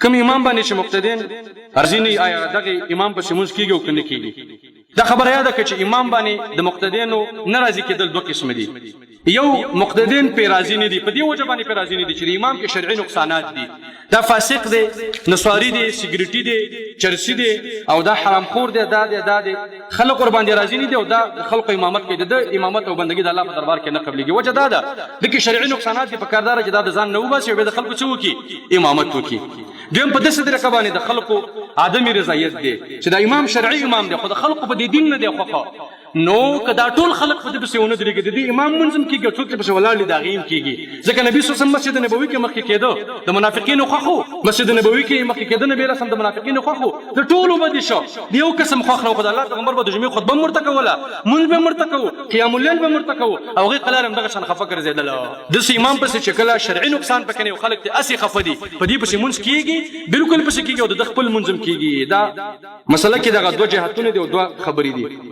کوم امام باندې چې مقتدین ارزینی آیا دغه امام په شموز کیږي او کنه کیږي دا خبره یاد کړئ چې امام باندې د مقتدینو ناراضي کېدل دوه قسم دي یو مقتدین په راضي نه دي په دې وجه باندې په راضي نه دي چې امام کې شرعي نقصانات دي دا فاسق دی نسواری دی سیګریټي دی چرسی دی او دا حرام خور دی دا خلق ور باندې راضي نه دي او دا خلق امامت کوي د امامت او بندګي د الله په دربار کې نه قبليږي وجه دا ده د کې شرعي نقصانات دي په کاردار چې دا د ځان نه وباسي او د خلکو څو کی امامت وکي دیم په دسه طریقه باندې د خلکو ادمي رضایت دی چې دا امام شرعي امام دی خو د خلکو په دین نه دی خوخه نو کدا ټول خلق په دې پسونه درګي د امام منظم کیږي څوک په ولاړ داغیم کیږي ځکه نبی صلی الله علیه وسلم مسجد نبوي کې مخکې کېدو د منافقینو خوخو مسجد نبوي کې مخکې کېدو نبی رسول د منافقینو خوخو د ټولو باندې شو دیو قسم خوخه خدای الله پیغمبر به د جمعې خطبه مرتکه ولا مونږ به مرتکه قیام الليل به مرتکه او غي قلارم دغه شان خفه کړ زیدل د امام پس چې کله شرعي نقصان پکې او خلق ته اسی خفه دي په دې پس مونږ کیږي بالکل پس کیږي او د خپل منظم کیږي دا مسله کې دغه دوه جهتونه دي او دوه خبرې دي